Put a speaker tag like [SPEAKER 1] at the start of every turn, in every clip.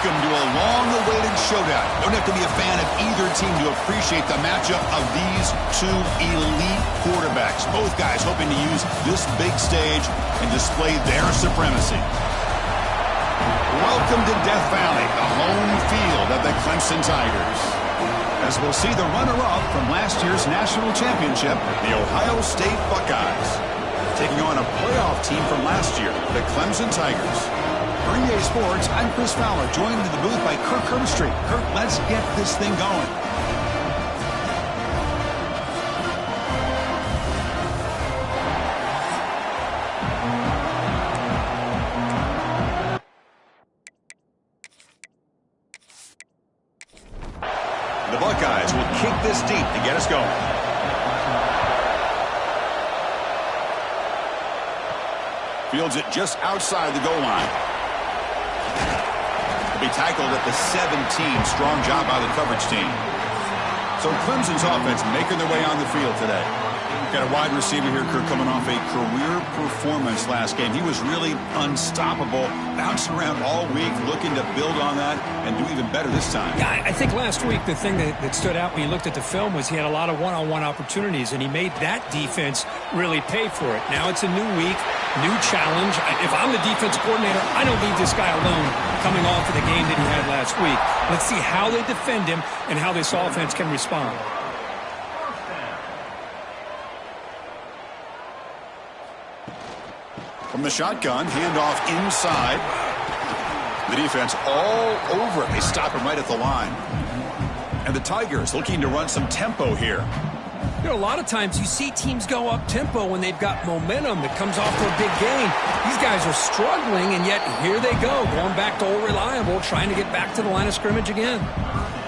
[SPEAKER 1] Welcome to a long-awaited showdown. You don't have to be a fan of either team to appreciate the matchup of these two elite quarterbacks. Both guys hoping to use this big stage and display their supremacy. Welcome to Death Valley, the home field of the Clemson Tigers. As we'll see the runner-up from last year's national championship, the Ohio State Buckeyes, taking on a playoff team from last year, the Clemson Tigers. For EA Sports, I'm Chris Fowler, joined in the booth by Kirk Herbstreit. Kirk, let's get this thing going. The Buckeyes will kick this deep to get us going. Fields it just outside the goal line. Be tackled at the 17. Strong job by the coverage team. So Clemson's offense making their way on the field today. Got a wide receiver here, Kirk, coming off a career performance last game. He was really unstoppable, bouncing around all week, looking to build on that and do even better this time.
[SPEAKER 2] Yeah, I think last week the thing that stood out when you looked at the film was he had a lot of one-on-one opportunities, and he made that defense really pay for it. Now it's a new week, new challenge. If I'm the defense coordinator, I don't leave this guy alone coming off of the game that he had last week. Let's see how they defend him and how this offense can respond.
[SPEAKER 1] From the shotgun, handoff inside. The defense all over it. They stop him right at the line. And the Tigers looking to run some tempo here.
[SPEAKER 2] You know, a lot of times you see teams go up tempo when they've got momentum that comes off to a big gain. These guys are struggling, and yet here they go, going back to old reliable, trying to get back to the line of scrimmage again.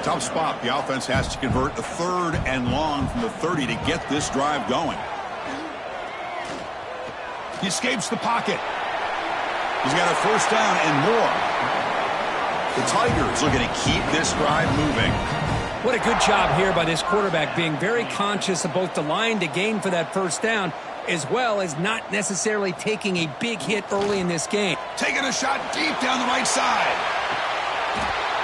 [SPEAKER 1] Tough spot. The offense has to convert a 3rd and long from the 30 to get this drive going. He escapes the pocket. He's got a first down and more. The Tigers looking to keep this drive moving.
[SPEAKER 2] What a good job here by this quarterback, being very conscious of both the line to gain for that first down, as well as not necessarily taking a big hit early in this game.
[SPEAKER 1] Taking a shot deep down the right side.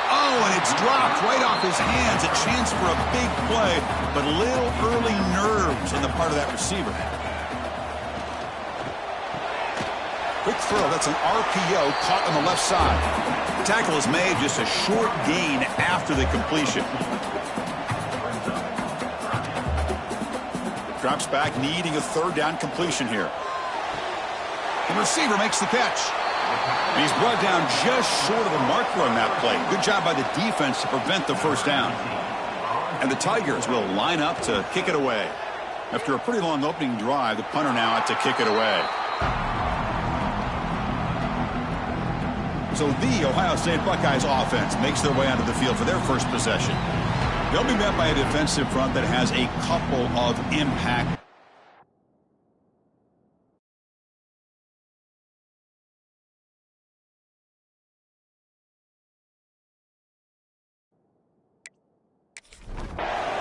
[SPEAKER 1] Oh, and it's dropped right off his hands. A chance for a big play, but little early nerves on the part of that receiver. Quick throw. That's an RPO caught on the left side. The tackle is made, just a short gain after the completion. Drops back, needing a 3rd down completion here. The receiver makes the catch. And he's brought down just short of the marker on that play. Good job by the defense to prevent the first down. And the Tigers will line up to kick it away. After a pretty long opening drive, the punter now out to kick it away. So the Ohio State Buckeyes offense makes their way onto the field for their first possession. They'll be met by a defensive front that has a couple of impact.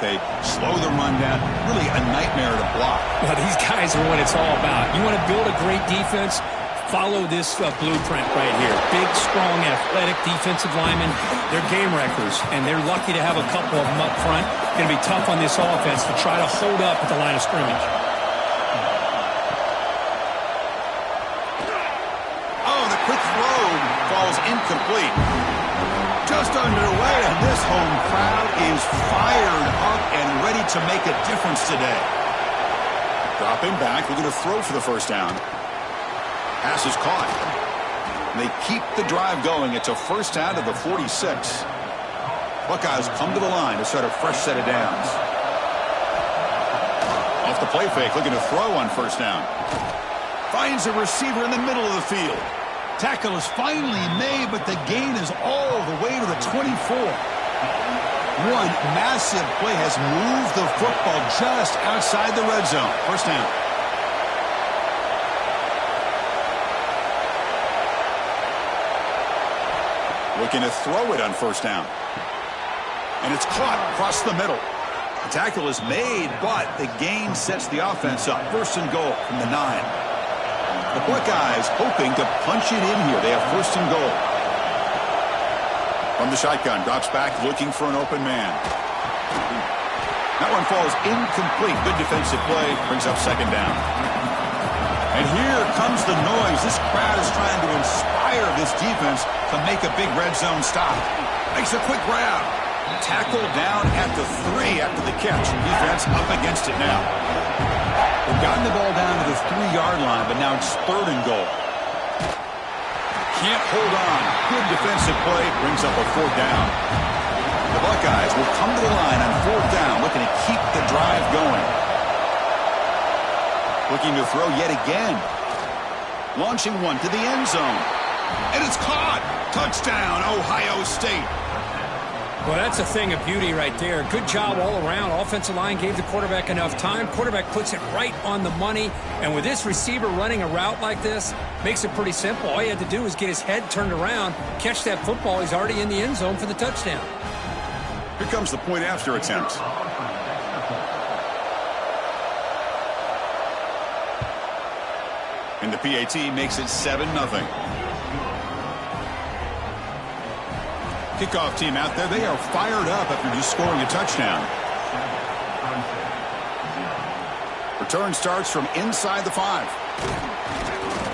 [SPEAKER 1] They slow the run down. Really a nightmare to block.
[SPEAKER 2] Well, these guys are what it's all about. You want to build a great defense? Follow this blueprint right here. Big, strong, athletic defensive linemen. They're game wreckers, and they're lucky to have a couple of them up front. Going to be tough on this offense to try to hold up at the line of scrimmage.
[SPEAKER 1] Oh, the quick throw falls incomplete. Just underway, and this home crowd is fired up and ready to make a difference today. Dropping back, we're going to throw for the first down. Pass is caught. They keep the drive going. It's a first down to the 46. Buckeyes come to the line to start a fresh set of downs. Off the play fake, looking to throw on first down. Finds a receiver in the middle of the field. Tackle is finally made, but the gain is all the way to the 24. One massive play has moved the football just outside the red zone. First down. Looking to throw it on first down. And it's caught across the middle. The tackle is made, but the gain sets the offense up. First and goal from the 9. The Buckeyes hoping to punch it in here. They have first and goal. From the shotgun, drops back looking for an open man. That one falls incomplete. Good defensive play. Brings up second down. And here comes the noise. This crowd is trying to inspire this defense to make a big red zone stop. Makes a quick grab. Tackled down at the 3 after the catch. Defense up against it now. They've gotten the ball down to the 3-yard line, but now it's 3rd and goal. Can't hold on. Good defensive play. Brings up a 4th down. The Buckeyes will come to the line on 4th down, looking to keep the drive going. Looking to throw yet again. Launching one to the end zone. And it's caught. Touchdown, Ohio State.
[SPEAKER 2] Well, that's a thing of beauty right there. Good job all around. Offensive line gave the quarterback enough time. Quarterback puts it right on the money. And with this receiver running a route like this, makes it pretty simple. All he had to do was get his head turned around, catch that football. He's already in the end zone for the touchdown.
[SPEAKER 1] Here comes the point after attempt. And the PAT makes it 7-0. Kickoff team out there, they are fired up after just scoring a touchdown. Return starts from inside the 5.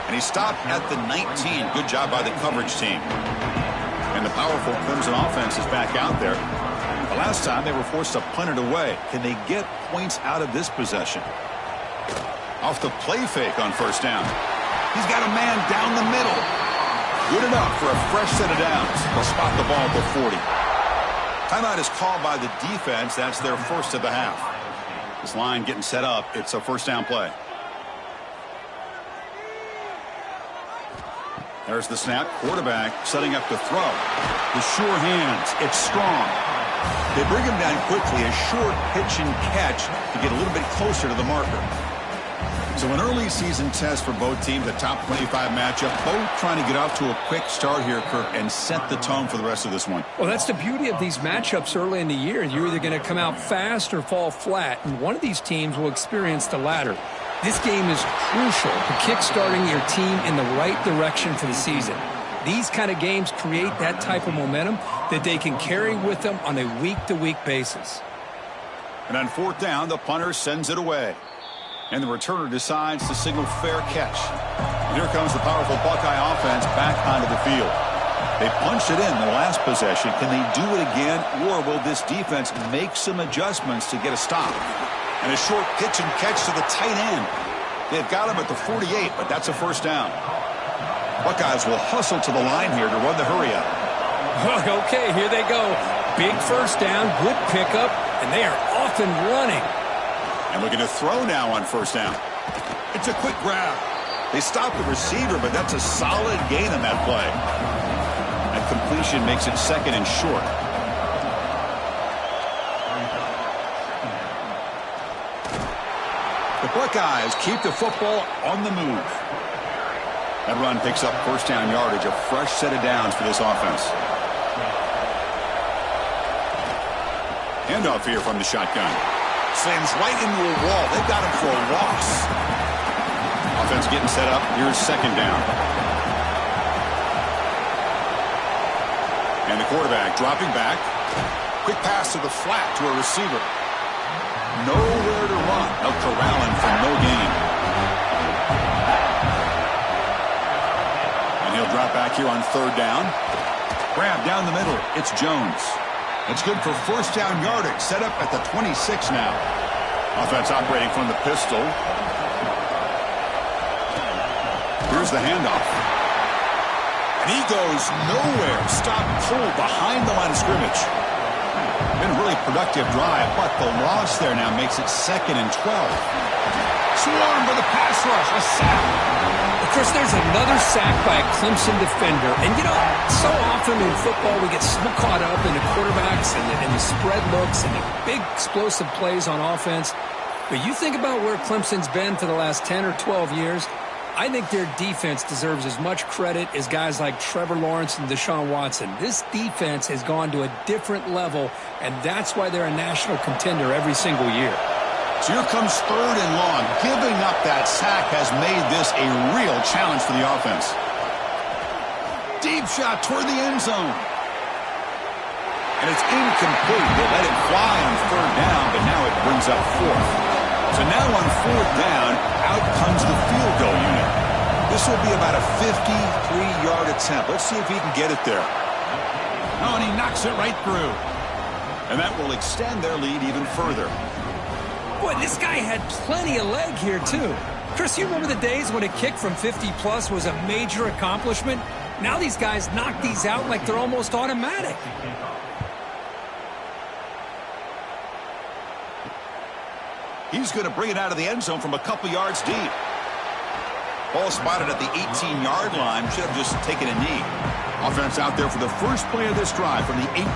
[SPEAKER 1] And he stopped at the 19. Good job by the coverage team. And the powerful Clemson offense is back out there. The last time they were forced to punt it away. Can they get points out of this possession? Off the play fake on 1st down. He's got a man down the middle. Good enough for a fresh set of downs. They'll spot the ball at the 40. Timeout is called by the defense. That's their first of the half. This line getting set up. It's a 1st down play. There's the snap. Quarterback setting up to throw. The sure hands. It's strong. They bring him down quickly. A short pitch and catch to get a little bit closer to the marker. So an early season test for both teams, a top 25 matchup, both trying to get off to a quick start here, Kirk, and set the tone for the rest of this one.
[SPEAKER 2] Well, that's the beauty of these matchups early in the year. You're either going to come out fast or fall flat, and one of these teams will experience the latter. This game is crucial to kick-starting your team in the right direction for the season. These kind of games create that type of momentum that they can carry with them on a week-to-week basis.
[SPEAKER 1] And on 4th down, the punter sends it away. And the returner decides to signal fair catch. And here comes the powerful Buckeye offense back onto the field. They punched it in the last possession. Can they do it again, or will this defense make some adjustments to get a stop? And a short pitch and catch to the tight end. They've got him at the 48, but that's a 1st down. Buckeyes will hustle to the line here to run the hurry up.
[SPEAKER 2] Okay, here they go. Big 1st down, good pickup, and they are off and running.
[SPEAKER 1] And looking to throw now on 1st down. It's a quick grab. They stop the receiver, but that's a solid gain on that play. And completion makes it 2nd and short. The Buckeyes keep the football on the move. That run picks up 1st down yardage, a fresh set of downs for this offense. Handoff here from the shotgun. Slams right into a wall. They've got him for a loss. Offense getting set up. Here's 2nd down. And the quarterback dropping back. Quick pass to the flat to a receiver. Nowhere to run. Now corralling for no gain. And he'll drop back here on 3rd down. Grab down the middle. It's Jones. It's good for 1st down yardage. Set up at the 26 now. Offense operating from the pistol. Here's the handoff. And he goes nowhere. Stop pulled behind the line of scrimmage. Been a really productive drive, but the loss there now makes it 2nd and 12. Swarmed by the pass rush. A sack.
[SPEAKER 2] Of course, there's another sack by a Clemson defender. And, you know, so often in football we get so caught up in the quarterbacks and the spread looks and the big explosive plays on offense. But you think about where Clemson's been for the last 10 or 12 years, I think their defense deserves as much credit as guys like Trevor Lawrence and Deshaun Watson. This defense has gone to a different level, and that's why they're a national contender every single year.
[SPEAKER 1] So here comes 3rd and long. Giving up that sack has made this a real challenge for the offense. Deep shot toward the end zone. And it's incomplete. They let it fly on third down, but now it brings up fourth. So now on fourth down, out comes the field goal unit. This will be about a 53-yard attempt. Let's see if he can get it there. Oh, and he knocks it right through. And that will extend their lead even further.
[SPEAKER 2] Boy, this guy had plenty of leg here, too. Chris, you remember the days when a kick from 50-plus was a major accomplishment? Now these guys knock these out like they're almost automatic.
[SPEAKER 1] He's going to bring it out of the end zone from a couple yards deep. Ball spotted at the 18-yard line. Should have just taken a knee. Offense out there for the first play of this drive from the 18.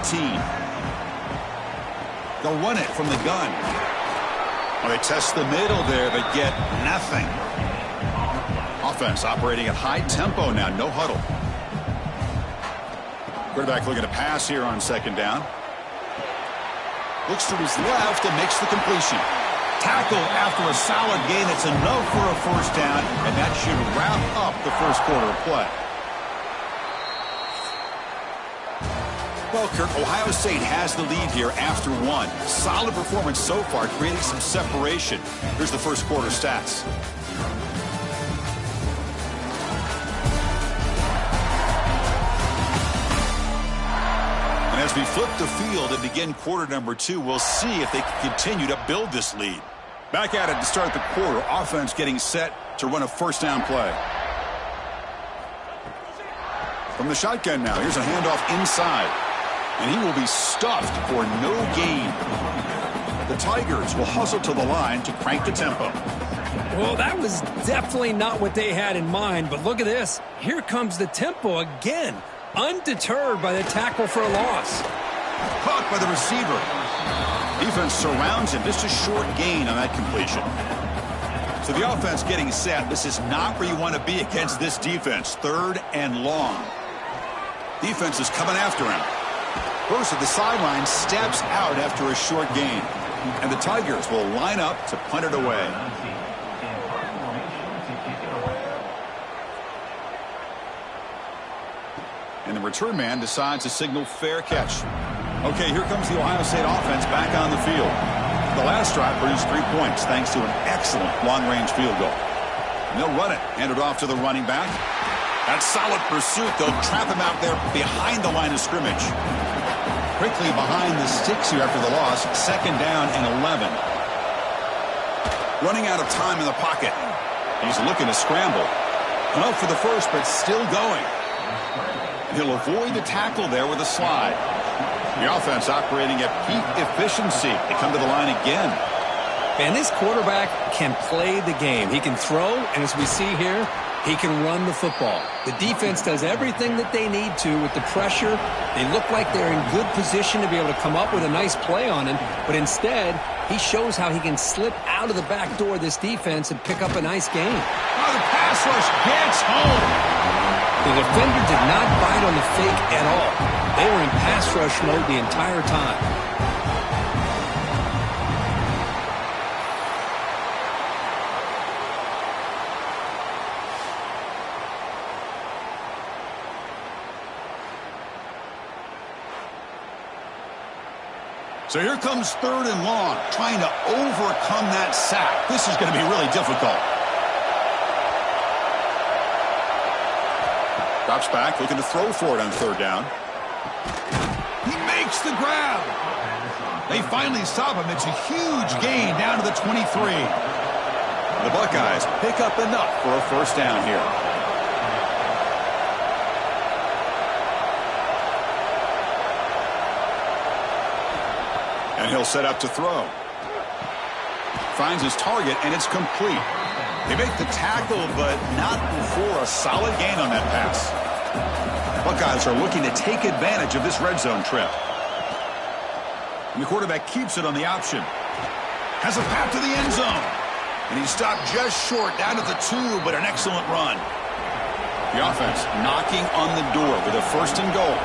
[SPEAKER 1] They'll run it from the gun. Well, they test the middle there, but get nothing. Offense operating at high tempo now. No huddle. Quarterback looking to pass here on second down. Looks to his left and makes the completion. Tackle after a solid gain. It's enough for a first down, and that should wrap up the first quarter of play. Well, Kirk, Ohio State has the lead here after one. Solid performance so far, creating some separation. Here's the first quarter stats. And as we flip the field and begin quarter number two, we'll see if they can continue to build this lead. Back at it to start the quarter. Offense getting set to run a first down play. From the shotgun now, here's a handoff inside. And he will be stuffed for no gain. The Tigers will hustle to the line to crank the tempo.
[SPEAKER 2] Well, that was definitely not what they had in mind, but look at this. Here comes the tempo again, undeterred by the tackle for a loss.
[SPEAKER 1] Caught by the receiver. Defense surrounds him. Just a short gain on that completion. So the offense getting set. This is not where you want to be against this defense. Third and long. Defense is coming after him. First at the sideline, steps out after a short gain. And the Tigers will line up to punt it away. And the return man decides to signal fair catch. Okay, here comes the Ohio State offense back on the field. The last drive produced 3 points thanks to an excellent long-range field goal. And they'll run it. Hand it off to the running back. That's solid pursuit. They'll trap him out there behind the line of scrimmage. Quickly behind the sticks here after the loss. Second down and 11. Running out of time in the pocket. He's looking to scramble. Enough for the first, but still going. He'll avoid the tackle there with a slide. The offense operating at peak efficiency. They come to the line again.
[SPEAKER 2] And this quarterback can play the game. He can throw, and as we see here, he can run the football. The defense does everything that they need to with the pressure. They look like they're in good position to be able to come up with a nice play on him, but instead, he shows how he can slip out of the back door of this defense and pick up a nice gain.
[SPEAKER 1] Oh, the pass rush gets home.
[SPEAKER 2] The defender did not bite on the fake at all. They were in pass rush mode the entire time.
[SPEAKER 1] So here comes third and long, trying to overcome that sack. This is going to be really difficult. Drops back, looking to throw for it on third down. He makes the grab. They finally stop him. It's a huge gain down to the 23. The Buckeyes pick up enough for a first down here. And he'll set up to throw. Finds his target, and it's complete. They make the tackle, but not before a solid gain on that pass. Buckeyes are looking to take advantage of this red zone trip. And the quarterback keeps it on the option. Has a path to the end zone. And he stopped just short, down at the 2, but an excellent run. The offense knocking on the door with a first and goal.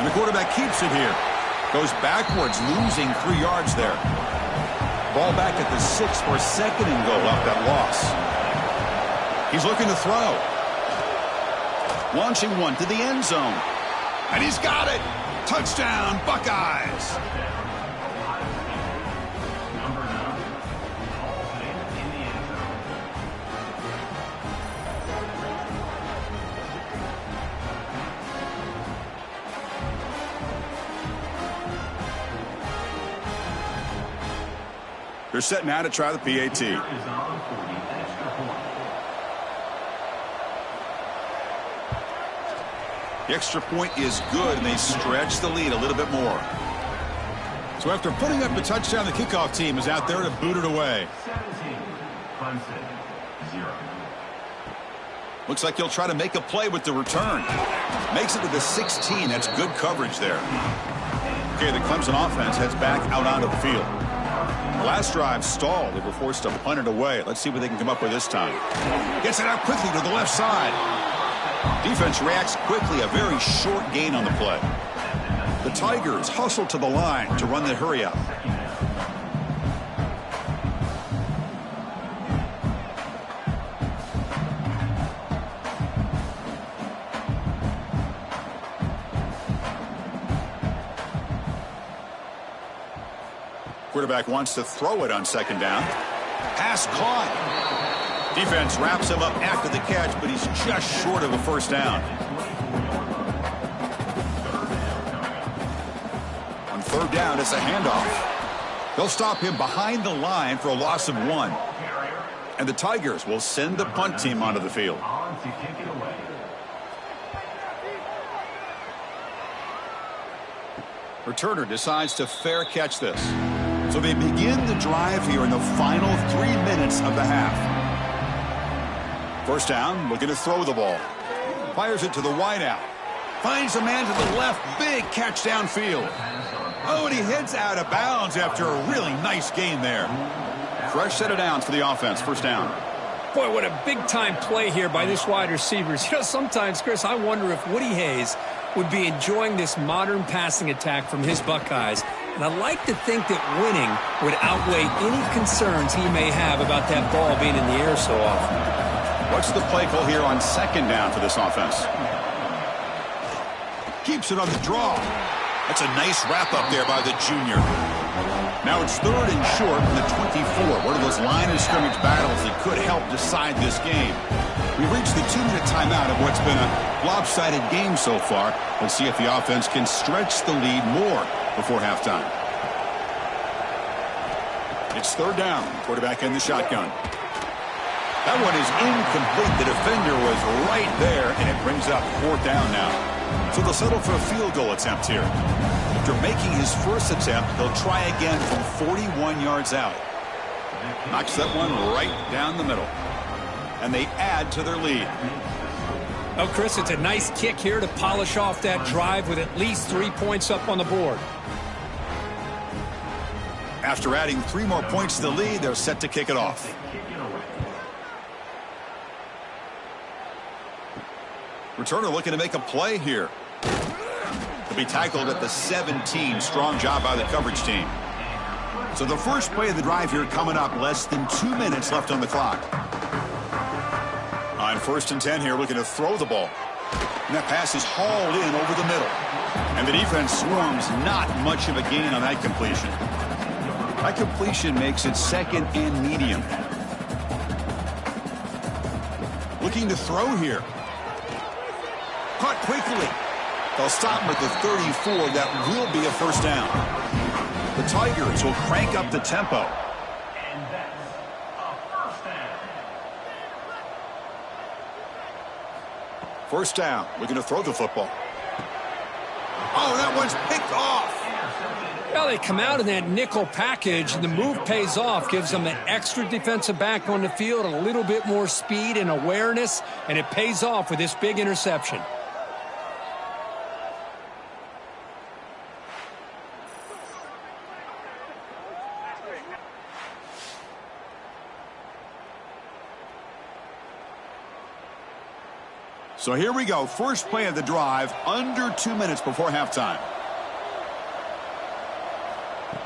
[SPEAKER 1] And the quarterback keeps it here. Goes backwards, losing 3 yards there. Ball back at the 6 for second and goal off that loss. He's looking to throw. Launching one to the end zone. And he's got it. Touchdown, Buckeyes. They're set now to try the PAT. The extra point is good, and they stretch the lead a little bit more. So after putting up the touchdown, the kickoff team is out there to boot it away. Looks like he'll try to make a play with the return. Makes it to the 16. That's good coverage there. Okay, the Clemson offense heads back out onto the field. The last drive stalled. They were forced to punt it away. Let's see what they can come up with this time. Gets it out quickly to the left side. Defense reacts quickly. A very short gain on the play. The Tigers hustle to the line to run the hurry up. Quarterback wants to throw it on second down. Pass caught. Defense wraps him up after the catch, but he's just short of a first down. On third down, it's a handoff. They'll stop him behind the line for a loss of 1. And the Tigers will send the punt team onto the field. Returner decides to fair catch this. So they begin the drive here in the final 3 minutes of the half. First down, looking to throw the ball. Fires it to the wideout. Finds a man to the left. Big catch downfield. Oh, and he heads out of bounds after a really nice gain there. Fresh set of downs for the offense. First down.
[SPEAKER 2] Boy, what a big-time play here by this wide receiver. You know, sometimes, Chris, I wonder if Woody Hayes would be enjoying this modern passing attack from his Buckeyes. And I like to think that winning would outweigh any concerns he may have about that ball being in the air so often.
[SPEAKER 1] What's the play call here on second down for this offense? Keeps it on the draw. That's a nice wrap-up there by the junior. Now it's third and short from the 24. One of those line of scrimmage battles that could help decide this game. We've reached the 2-minute timeout of what's been a lopsided game so far. Let's see if the offense can stretch the lead more before halftime. It's third down. Quarterback in the shotgun. That one is incomplete. The defender was right there, and it brings up fourth down now. So they'll settle for a field goal attempt here. After making his first attempt, they'll try again from 41 yards out. Knocks that one right down the middle. And they add to their lead.
[SPEAKER 2] Oh, Chris, it's a nice kick here to polish off that drive with at least 3 points up on the board.
[SPEAKER 1] After adding 3 more points to the lead, they're set to kick it off. Returner looking to make a play here. To be tackled at the 17. Strong job by the coverage team. So the first play of the drive here coming up. Less than 2 minutes left on the clock. On first and 10 here, looking to throw the ball. And that pass is hauled in over the middle. And the defense swarms. Not much of a gain on that completion. That completion makes it second and medium. Looking to throw here. Caught quickly. They'll stop him at the 34. That will be a first down. The Tigers will crank up the tempo. First down. Looking to throw the football. Oh, that one's picked off.
[SPEAKER 2] Well, they come out in that nickel package, and the move pays off, gives them an extra defensive back on the field, a little bit more speed and awareness, and it pays off with this big interception.
[SPEAKER 1] So here we go. First play of the drive, under 2 minutes before halftime.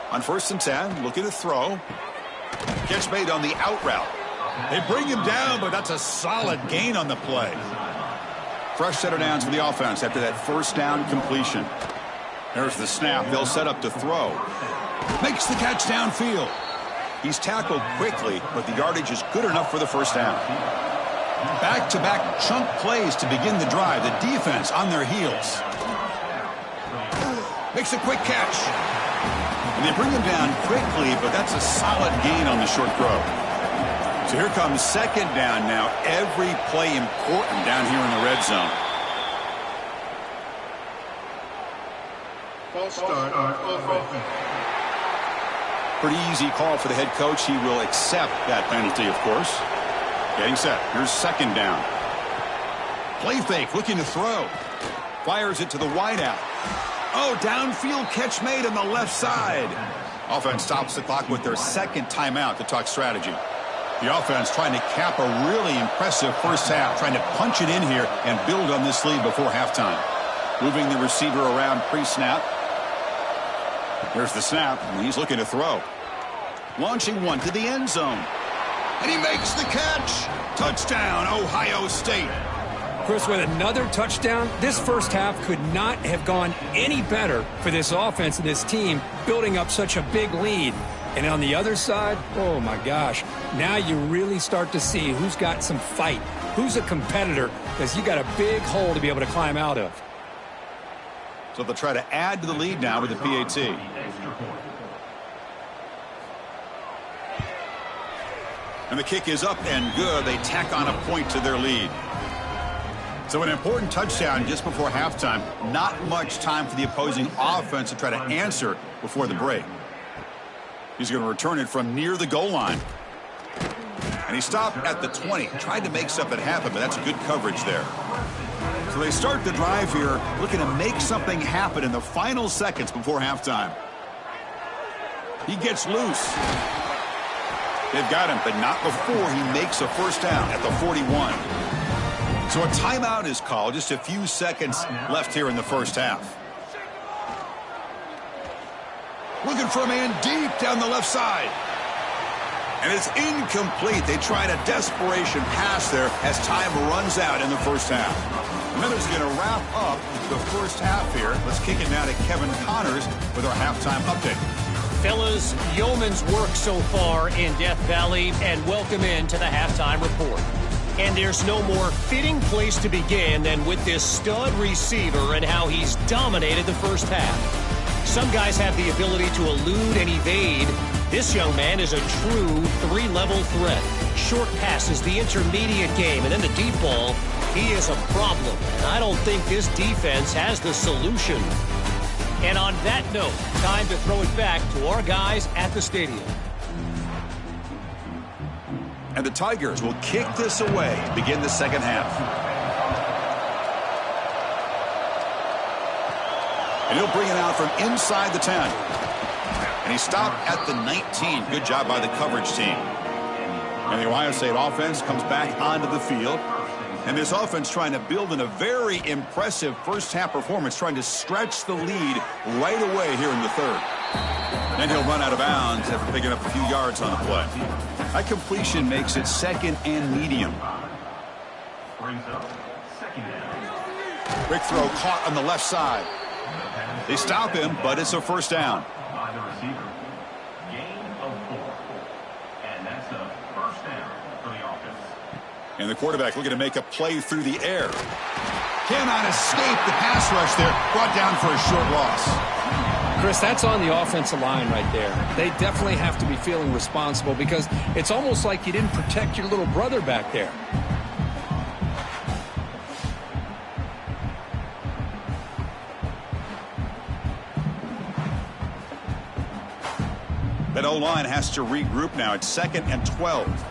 [SPEAKER 1] On first and 10, looking to throw. Catch made on the out route. They bring him down, but that's a solid gain on the play. Fresh set of downs for the offense after that first down completion. There's the snap. They'll set up to throw. Makes the catch downfield. He's tackled quickly, but the yardage is good enough for the first down. Back-to-back chunk plays to begin the drive. The defense on their heels. Makes a quick catch. And they bring him down quickly, but that's a solid gain on the short throw. So here comes second down now. Every play important down here in the red zone.
[SPEAKER 3] False start on offense.
[SPEAKER 1] Pretty easy call for the head coach. He will accept that penalty, of course. Getting set. Here's second down. Play fake, looking to throw. Fires it to the wideout. Oh, downfield catch made on the left side. Offense stops the clock with their second timeout to talk strategy. The offense trying to cap a really impressive first half, trying to punch it in here and build on this lead before halftime. Moving the receiver around pre-snap. Here's the snap, and he's looking to throw. Launching one to the end zone. And he makes the catch. Touchdown, Ohio State.
[SPEAKER 2] Chris, with another touchdown, this first half could not have gone any better for this offense and this team, building up such a big lead. And on the other side, oh my gosh, now you really start to see who's got some fight, who's a competitor, because you got a big hole to be able to climb out of.
[SPEAKER 1] So they'll try to add to the lead now with the PAT. And the kick is up and good. They tack on a point to their lead. So an important touchdown just before halftime. Not much time for the opposing offense to try to answer before the break. He's going to return it from near the goal line. And he stopped at the 20. Tried to make something happen, but that's good coverage there. So they start the drive here, looking to make something happen in the final seconds before halftime. He gets loose. They've got him, but not before he makes a first down at the 41. So a timeout is called. Just a few seconds left here in the first half. Looking for a man deep down the left side. And it's incomplete. They tried a desperation pass there as time runs out in the first half. Miller's going to wrap up the first half here. Let's kick it now to Kevin Connors with our halftime update.
[SPEAKER 4] Fellas, yeoman's work so far in Death Valley, and welcome into the halftime report. And there's no more fitting place to begin than with this stud receiver and how he's dominated the first half. Some guys have the ability to elude and evade. This young man is a true three-level threat. Short passes, the intermediate game, and then the deep ball. He is a problem. I don't think this defense has the solution. And on that note, time to throw it back to our guys at the stadium.
[SPEAKER 1] And the Tigers will kick this away to begin the second half. And he'll bring it out from inside the 10. And he stopped at the 19. Good job by the coverage team. And the Ohio State offense comes back onto the field. And this offense trying to build in a very impressive first-half performance, trying to stretch the lead right away here in the third. Then he'll run out of bounds after picking up a few yards on the play. That completion makes it second and medium. Quick throw caught on the left side. They stop him, but it's a first down. And the quarterback looking to make a play through the air. Cannot escape the pass rush there. Brought down for a short loss.
[SPEAKER 2] Chris, that's on the offensive line right there. They definitely have to be feeling responsible because it's almost like you didn't protect your little brother back there.
[SPEAKER 1] That O-line has to regroup now. It's 2nd and 12.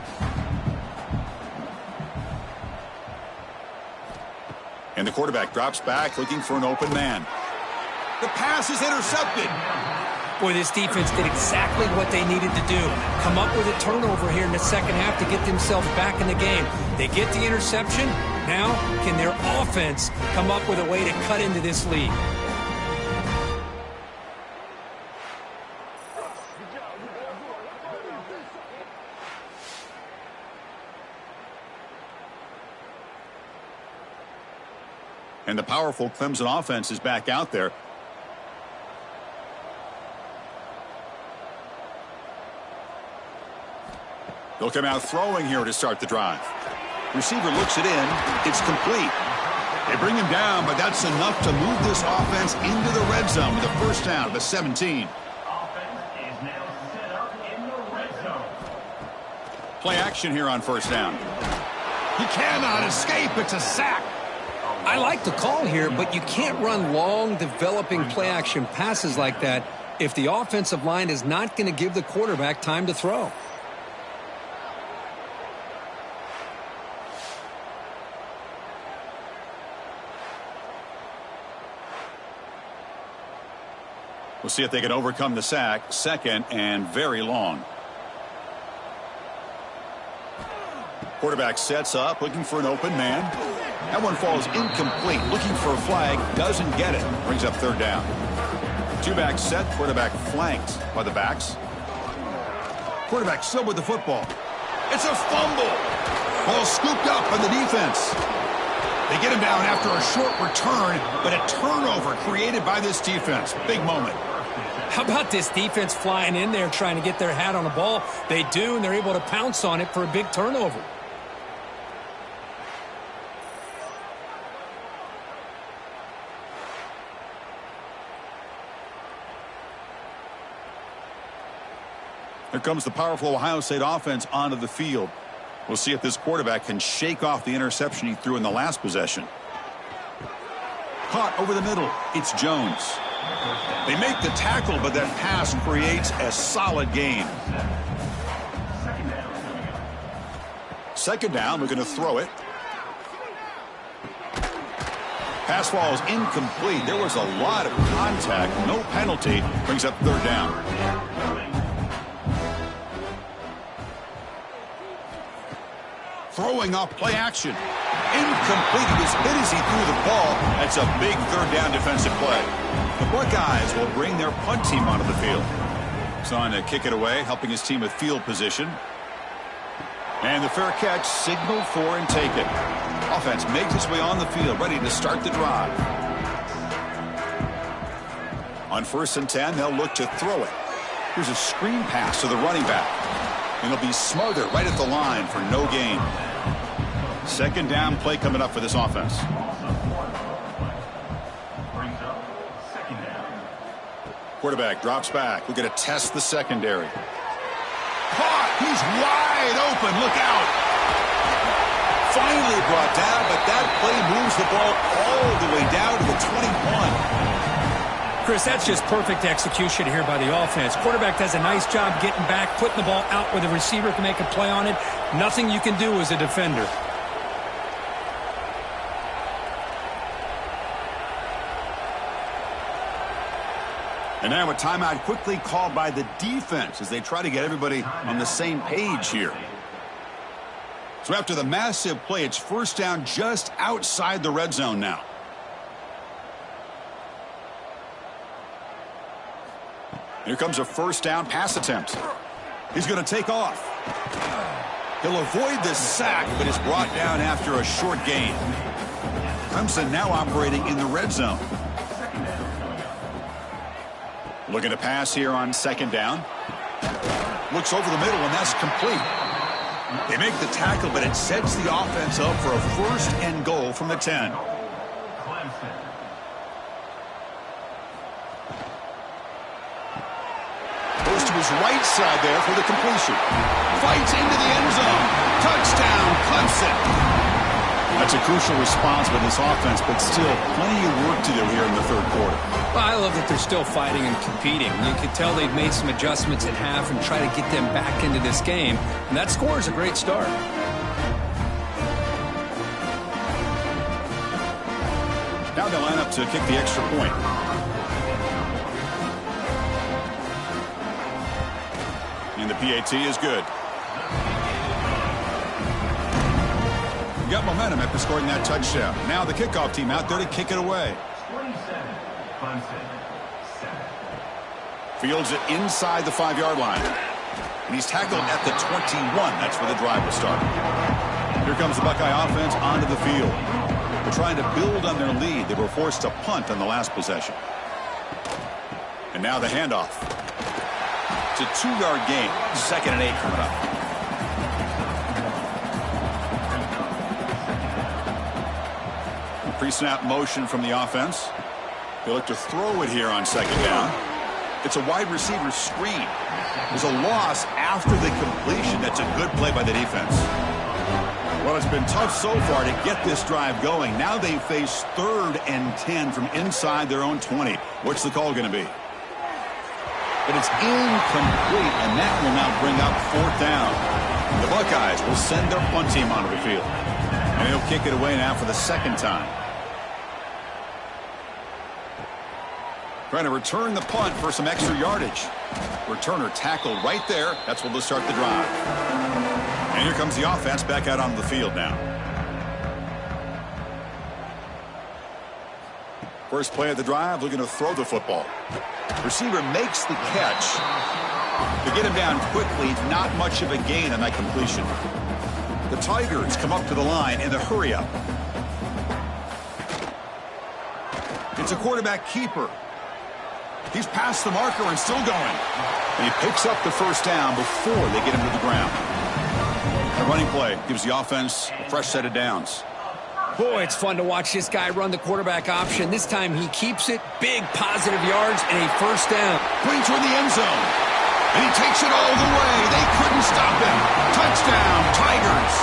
[SPEAKER 1] And the quarterback drops back looking for an open man. The pass is intercepted.
[SPEAKER 2] Boy, this defense did exactly what they needed to do. Come up with a turnover here in the second half to get themselves back in the game. They get the interception. Now, can their offense come up with a way to cut into this lead?
[SPEAKER 1] And the powerful Clemson offense is back out there. They'll come out throwing here to start the drive. Receiver looks it in. It's complete. They bring him down, but that's enough to move this offense into the red zone with a first down of the 17. Play action here on first down. He cannot escape. It's a sack.
[SPEAKER 2] I like the call here, but you can't run long, developing play-action passes like that if the offensive line is not going to give the quarterback time to throw.
[SPEAKER 1] We'll see if they can overcome the sack. Second and very long. Quarterback sets up, looking for an open man. That one falls incomplete. Looking for a flag, doesn't get it. Brings up third down. Two-back set, quarterback flanked by the backs. Quarterback still with the football. It's a fumble. Ball scooped up by the defense. They get him down after a short return, but a turnover created by this defense. Big moment.
[SPEAKER 2] How about this defense flying in there trying to get their hat on the ball? They do, and they're able to pounce on it for a big turnover.
[SPEAKER 1] Here comes the powerful Ohio State offense onto the field. We'll see if this quarterback can shake off the interception he threw in the last possession. Caught over the middle. It's Jones. They make the tackle, but that pass creates a solid gain. Second down, we're going to throw it. Pass falls incomplete. There was a lot of contact. No penalty. Brings up third down. Throwing off play action. Incomplete. He was hit as he threw the ball. That's a big third down defensive play. The Buckeyes will bring their punt team onto the field. He's on to kick it away, helping his team with field position. And the fair catch, signal for and take it. Offense makes its way on the field, ready to start the drive. On 1st and 10, they'll look to throw it. Here's a screen pass to the running back. And it'll be Smothers right at the line for no gain. Second down play coming up for this offense. Quarterback drops back. We're going to test the secondary. Caught. He's wide open. Look out. Finally brought down, but that play moves the ball all the way down to the 21.
[SPEAKER 2] Chris, that's just perfect execution here by the offense. Quarterback does a nice job getting back, putting the ball out where the receiver can make a play on it. Nothing you can do as a defender.
[SPEAKER 1] And now a timeout quickly called by the defense as they try to get everybody on the same page here. So after the massive play, it's first down just outside the red zone now. Here comes a first down pass attempt. He's going to take off. He'll avoid the sack, but is brought down after a short gain. Clemson now operating in the red zone. Looking to pass here on second down. Looks over the middle, and that's complete. They make the tackle, but it sets the offense up for a first and goal from the 10. Goes to his right side there for the completion. Fights into the end zone. Touchdown, Clemson. That's a crucial response by this offense, but still plenty of work to do here in the third quarter.
[SPEAKER 2] Well, I love that they're still fighting and competing. You can tell they've made some adjustments at half and try to get them back into this game. And that score is a great start.
[SPEAKER 1] Now they line up to kick the extra point. And the PAT is good. Got momentum after scoring that touchdown. Now the kickoff team out there to kick it away. Fields it inside the 5-yard line. And he's tackled at the 21. That's where the drive will start. Here comes the Buckeye offense onto the field. They're trying to build on their lead. They were forced to punt on the last possession. And now the handoff. It's a 2-yard gain. 2nd and 8 coming up. Pre-snap motion from the offense. They look to throw it here on 2nd down. It's a wide receiver screen. There's a loss after the completion. That's a good play by the defense. Well, it's been tough so far to get this drive going. Now they face 3rd and 10 from inside their own 20. What's the call going to be? But it's incomplete, and that will now bring up 4th down. The Buckeyes will send their punt team onto the field. And he'll kick it away now for the 2nd time. Trying to return the punt for some extra yardage. Returner tackled right there. That's what will start the drive. And here comes the offense back out onto the field now. First play of the drive, looking to throw the football. Receiver makes the catch. To get him down quickly, not much of a gain on that completion. The Tigers come up to the line in the hurry-up. It's a quarterback keeper. He's past the marker and still going. And he picks up the 1st down before they get him to the ground. The running play gives the offense a fresh set of downs.
[SPEAKER 2] Boy, it's fun to watch this guy run the quarterback option. This time he keeps it. Big positive yards and a 1st down.
[SPEAKER 1] Going toward the end zone. And he takes it all the way. They couldn't stop him. Touchdown, Tigers.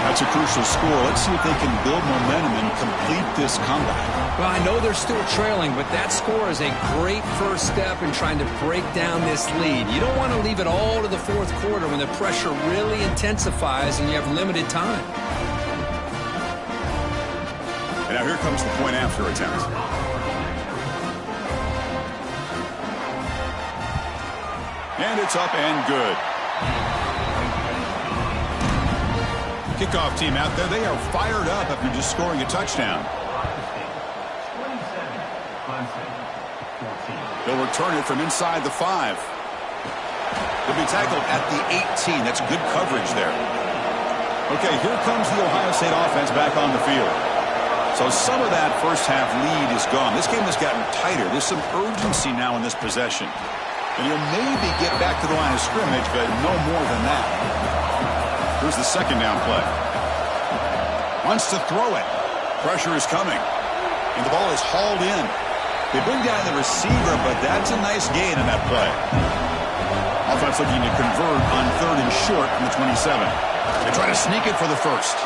[SPEAKER 1] That's a crucial score. Let's see if they can build momentum and complete this comeback.
[SPEAKER 2] Well, I know they're still trailing, but that score is a great first step in trying to break down this lead. You don't want to leave it all to the 4th quarter when the pressure really intensifies and you have limited time.
[SPEAKER 1] And now here comes the point after attempt. And it's up and good. Kickoff team out there, they are fired up after just scoring a touchdown. They'll return it from inside the 5. They'll be tackled at the 18. That's good coverage there. Okay, here comes the Ohio State offense back on the field. So some of that first half lead is gone. This game has gotten tighter. There's some urgency now in this possession. And you'll maybe get back to the line of scrimmage, but no more than that. Here's the 2nd down play. Wants to throw it. Pressure is coming. And the ball is hauled in. They bring down the receiver, but that's a nice gain on that play. Offense looking to convert on 3rd and short from the 27. They try to sneak it for the 1st.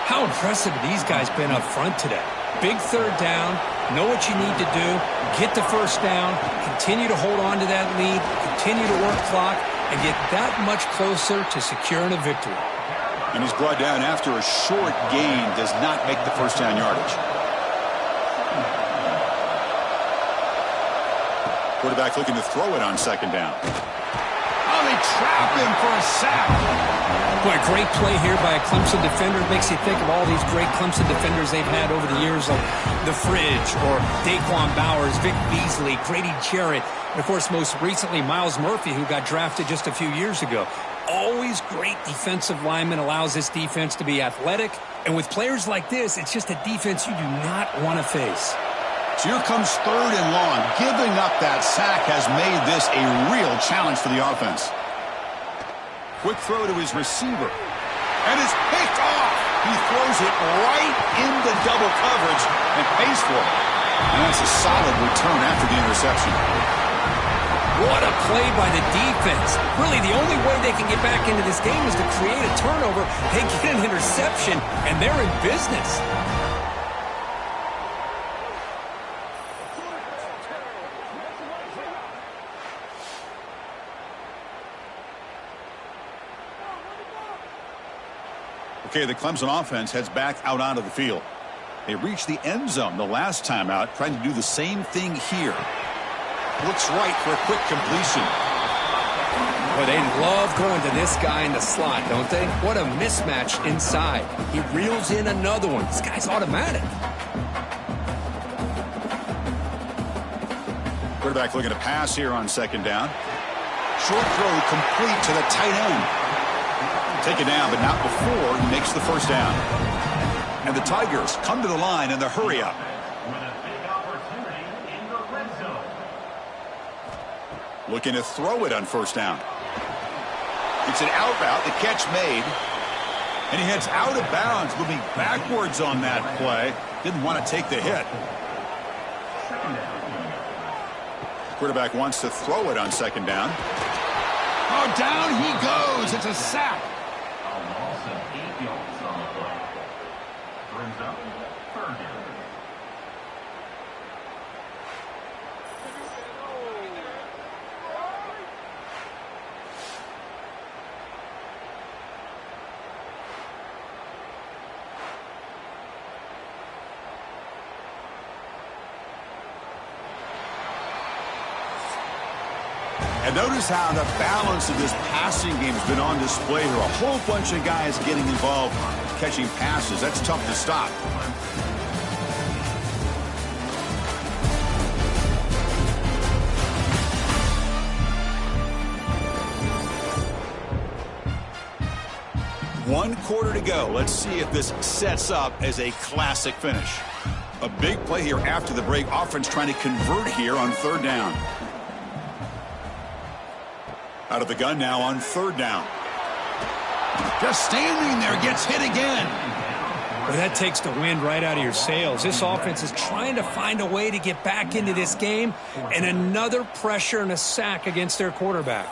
[SPEAKER 2] How impressive have these guys been up front today? Big 3rd down, know what you need to do, get the 1st down, continue to hold on to that lead, continue to work clock, and get that much closer to securing a victory.
[SPEAKER 1] And he's brought down after a short gain, does not make the 1st down yardage. Quarterback looking to throw it on 2nd down. Oh, they trap him for a sack.
[SPEAKER 2] Boy, a great play here by a Clemson defender. Makes you think of all these great Clemson defenders they've had over the years, like The Fridge or Daquan Bowers, Vic Beasley, Grady Jarrett, and, of course, most recently, Myles Murphy, who got drafted just a few years ago. Always great defensive lineman, allows this defense to be athletic. And with players like this, it's just a defense you do not want to face.
[SPEAKER 1] So here comes 3rd and long. Giving up that sack has made this a real challenge for the offense. Quick throw to his receiver. And it's picked off. He throws it right into double coverage and pays for it. And that's a solid return after the interception.
[SPEAKER 2] What a play by the defense. Really, the only way they can get back into this game is to create a turnover. They get an interception, and they're in business.
[SPEAKER 1] Okay, the Clemson offense heads back out onto the field. They reached the end zone the last time out, trying to do the same thing here. Looks right for a quick completion.
[SPEAKER 2] Well, they love going to this guy in the slot, don't they? What a mismatch inside. He reels in another one. This guy's automatic.
[SPEAKER 1] Quarterback looking to pass here on 2nd down. Short throw complete to the tight end. Take it down, but not before he makes the 1st down. And the Tigers come to the line in the hurry-up. Looking to throw it on first down. It's an out route, the catch made. And he heads out of bounds, moving backwards on that play. Didn't want to take the hit. Quarterback wants to throw it on second down. Oh, down he goes. It's a sack.
[SPEAKER 3] Brings up third down.
[SPEAKER 1] And notice how the balance of this passing game has been on display here. A whole bunch of guys getting involved catching passes. That's tough to stop. One quarter to go. Let's see if this sets up as a classic finish. A big play here after the break. Offense trying to convert here on third down. Out of the gun now on third down. Just standing there, gets hit again.
[SPEAKER 2] Well, that takes the wind right out of your sails. This offense is trying to find a way to get back into this game, and another pressure and a sack against their quarterback.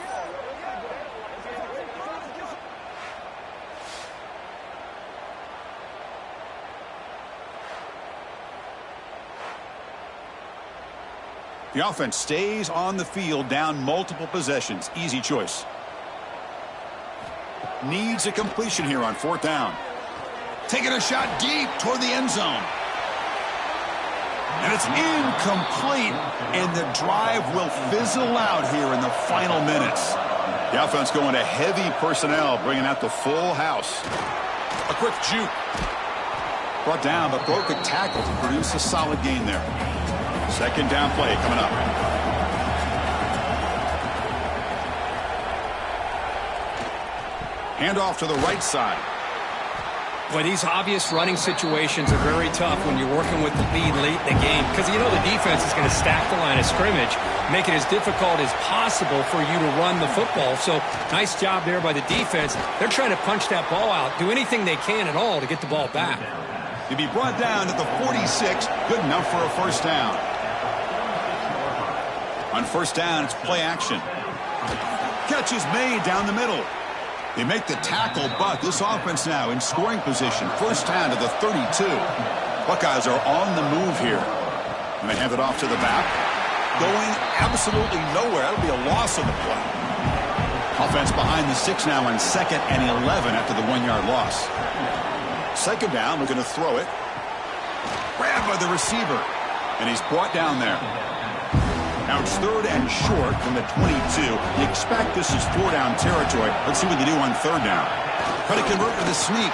[SPEAKER 1] The offense stays on the field, down multiple possessions. Easy choice. Needs a completion here on fourth down. Taking a shot deep toward the end zone. And it's incomplete, and the drive will fizzle out here in the final minutes. The offense going to heavy personnel, bringing out the full house. A quick juke. Brought down, but broke a tackle to produce a solid gain there. Second down play coming up. Handoff to the right side.
[SPEAKER 2] Well, these obvious running situations are very tough when you're working with the lead late in the game, because you know the defense is going to stack the line of scrimmage, make it as difficult as possible for you to run the football. So nice job there by the defense. They're trying to punch that ball out, do anything they can at all to get the ball back.
[SPEAKER 1] To be brought down at the 46, good enough for a first down. On first down, it's play action. Catch is made down the middle. They make the tackle, but this offense now in scoring position. First down to the 32. Buckeyes are on the move here. And they hand it off to the back. Going absolutely nowhere. That'll be a loss of the play. Offense behind the 6 now on second and 11 after the 1-yard loss. Second down, we're going to throw it. Grabbed by the receiver. And he's brought down there. Now it's third and short from the 22. You expect this is 4-down territory. Let's see what they do on third down. Try to convert with a sneak.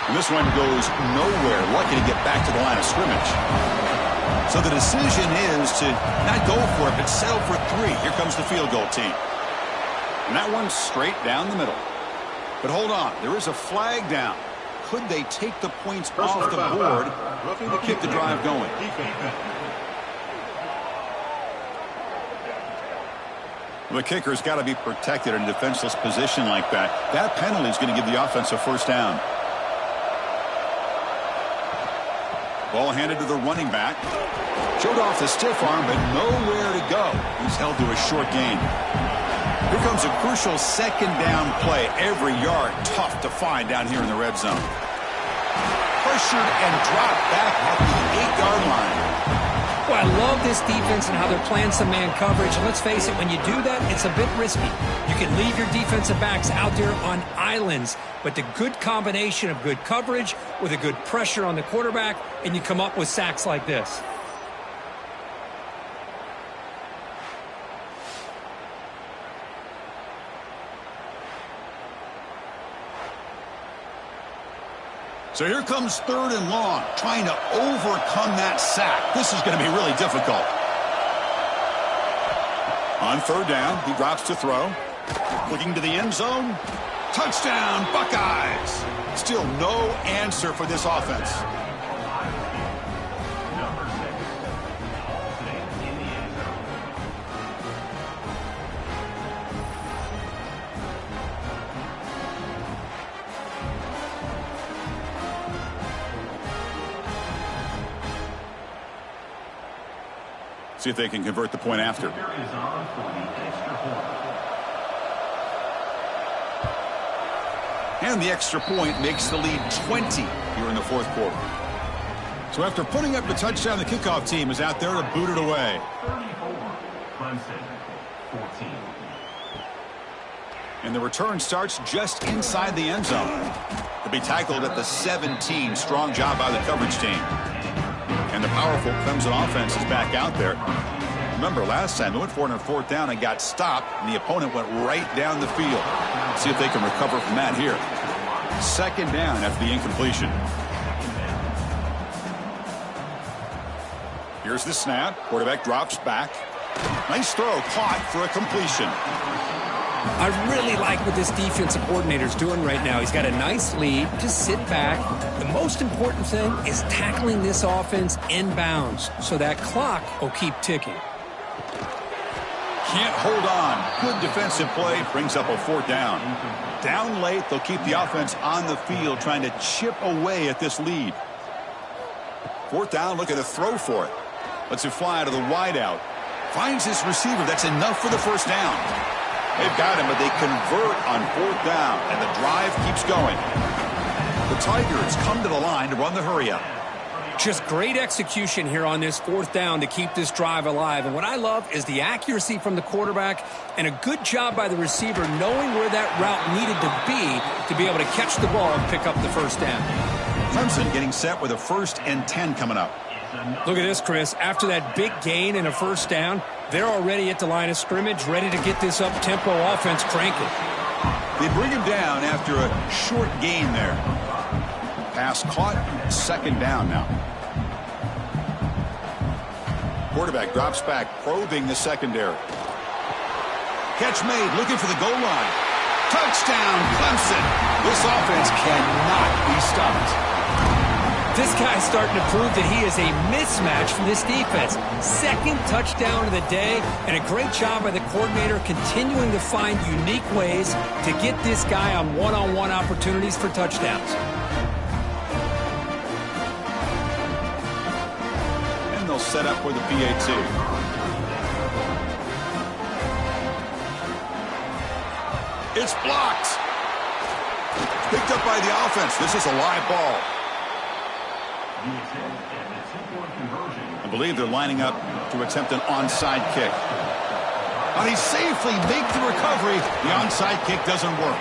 [SPEAKER 1] And this one goes nowhere. Lucky to get back to the line of scrimmage. So the decision is to not go for it, but settle for 3. Here comes the field goal team. And that one's straight down the middle. But hold on. There is a flag down. Could they take the points off the board to keep the drive going? The kicker's got to be protected in a defenseless position like that. That penalty is going to give the offense a first down. Ball handed to the running back. Showed off the stiff arm, but nowhere to go. He's held to a short gain. Here comes a crucial second down play. Every yard tough to find down here in the red zone. Pressured and dropped back at the 8-yard line.
[SPEAKER 2] Well, I love this defense and how they're playing some man coverage. And let's face it, when you do that, it's a bit risky. You can leave your defensive backs out there on islands, but the good combination of good coverage with a good pressure on the quarterback, and you come up with sacks like this.
[SPEAKER 1] So here comes third and long, trying to overcome that sack. This is going to be really difficult. On third down, he drops to throw. Looking to the end zone. Touchdown, Buckeyes. Still no answer for this offense. See if they can convert the point after. And the extra point makes the lead 20 here in the fourth quarter. So after putting up the touchdown, the kickoff team is out there to boot it away.
[SPEAKER 3] 14.
[SPEAKER 1] And the return starts just inside the end zone. To be tackled at the 17. Strong job by the coverage team. And the powerful Clemson offense is back out there. Remember, last time they went for it on fourth down and got stopped, and the opponent went right down the field. See if they can recover from that here. Second down after the incompletion. Here's the snap. Quarterback drops back. Nice throw, caught for a completion.
[SPEAKER 2] I really like what this defensive coordinator's doing right now. He's got a nice lead. Just sit back. The most important thing is tackling this offense inbounds so that clock will keep ticking.
[SPEAKER 1] Can't hold on. Good defensive play. Brings up a fourth down. Down late, they'll keep the offense on the field trying to chip away at this lead. Fourth down, looking to throw for it. Lets it fly to the wideout. Finds his receiver. That's enough for the first down. They've got him, but they convert on fourth down, and the drive keeps going. The Tigers come to the line to run the hurry-up.
[SPEAKER 2] Just great execution here on this fourth down to keep this drive alive. And what I love is the accuracy from the quarterback and a good job by the receiver knowing where that route needed to be able to catch the ball and pick up the first down.
[SPEAKER 1] Clemson getting set with a 1st and 10 coming up.
[SPEAKER 2] Look at this, Chris. After that big gain and a first down, they're already at the line of scrimmage, ready to get this up-tempo offense cranking.
[SPEAKER 1] They bring him down after a short gain there. Pass caught, second down now. Quarterback drops back, probing the secondary. Catch made, looking for the goal line. Touchdown, Clemson. This offense cannot be stopped.
[SPEAKER 2] This guy's starting to prove that he is a mismatch for this defense. Second touchdown of the day, and a great job by the coordinator continuing to find unique ways to get this guy on one-on-one opportunities for touchdowns.
[SPEAKER 1] And they'll set up with the PAT. It's blocked. Picked up by the offense. This is a live ball. I believe they're lining up to attempt an onside kick. And he safely makes the recovery. The onside kick doesn't work.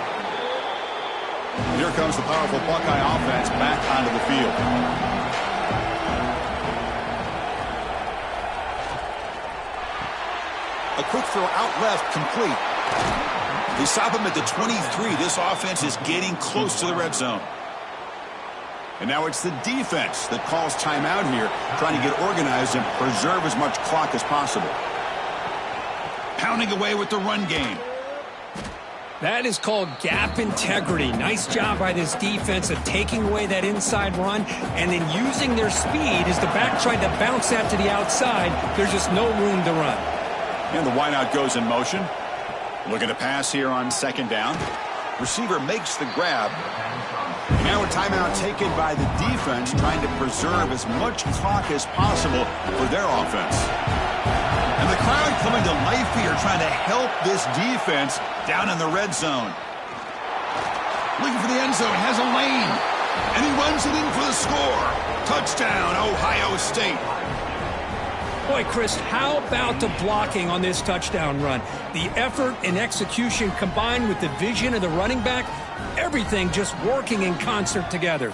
[SPEAKER 1] Here comes the powerful Buckeye offense back onto the field. A quick throw out left, complete. They stop him at the 23. This offense is getting close to the red zone. And now it's the defense that calls timeout here, trying to get organized and preserve as much clock as possible. Pounding away with the run game.
[SPEAKER 2] That is called gap integrity. Nice job by this defense of taking away that inside run and then using their speed as the back tried to bounce that to the outside. There's just no room to run.
[SPEAKER 1] And the wideout goes in motion. Looking to pass here on second down. Receiver makes the grab. Now a timeout taken by the defense, trying to preserve as much clock as possible for their offense. And the crowd coming to life here, trying to help this defense down in the red zone. Looking for the end zone, has a lane. And he runs it in for the score. Touchdown, Ohio State.
[SPEAKER 2] Boy, Chris, how about the blocking on this touchdown run? The effort and execution combined with the vision of the running back, everything just working in concert together.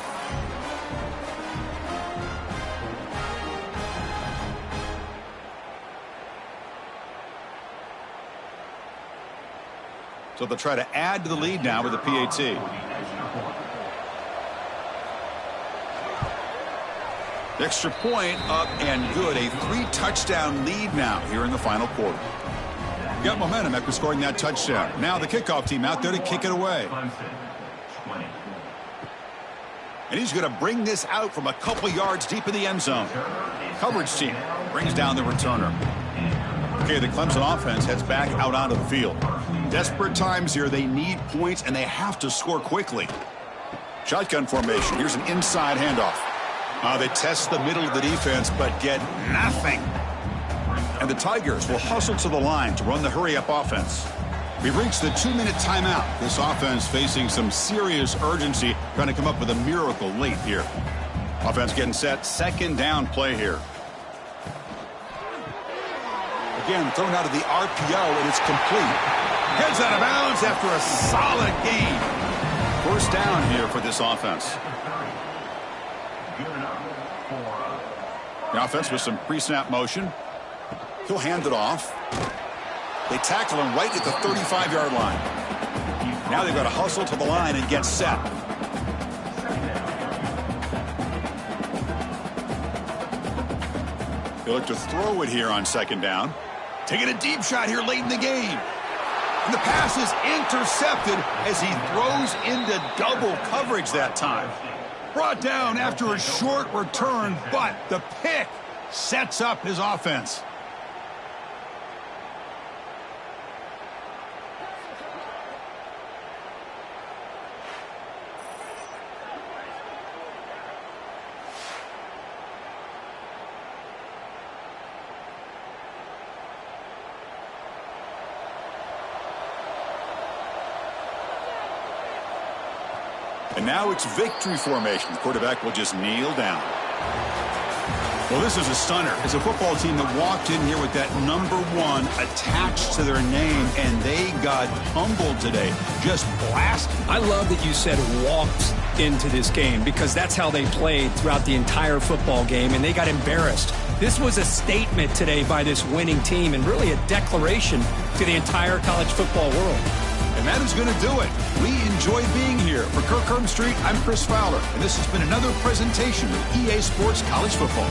[SPEAKER 1] So they'll try to add to the lead now with the PAT. Extra point up and good. A 3-touchdown lead now here in the final quarter. Got momentum after scoring that touchdown. Now the kickoff team out there to kick it away. And he's going to bring this out from a couple yards deep in the end zone. Coverage team brings down the returner. Okay, the Clemson offense heads back out onto the field. Desperate times here. They need points, and they have to score quickly. Shotgun formation. Here's an inside handoff. They test the middle of the defense, but get nothing. And the Tigers will hustle to the line to run the hurry-up offense. We've reached the 2-minute timeout. This offense facing some serious urgency, trying to come up with a miracle late here. Offense getting set. Second down play here. Again, thrown out of the RPO, and it's complete. Heads out of bounds after a solid gain. First down here for this offense. The offense with some pre-snap motion. He'll hand it off. They tackle him right at the 35-yard line. Now they've got to hustle to the line and get set. They look to throw it here on second down. Taking a deep shot here late in the game. And the pass is intercepted as he throws into double coverage that time. Brought down after a short return, but the pick sets up his offense. And now it's victory formation. The quarterback will just kneel down. Well, this is a stunner. It's a football team that walked in here with that number 1 attached to their name, and they got humbled today. Just blasted.
[SPEAKER 2] I love that you said walked into this game, because that's how they played throughout the entire football game, and they got embarrassed. This was a statement today by this winning team, and really a declaration to the entire college football world.
[SPEAKER 1] And that is going to do it. We enjoyed being here. For Kirk Herbstreit, I'm Chris Fowler, and this has been another presentation of EA Sports College Football.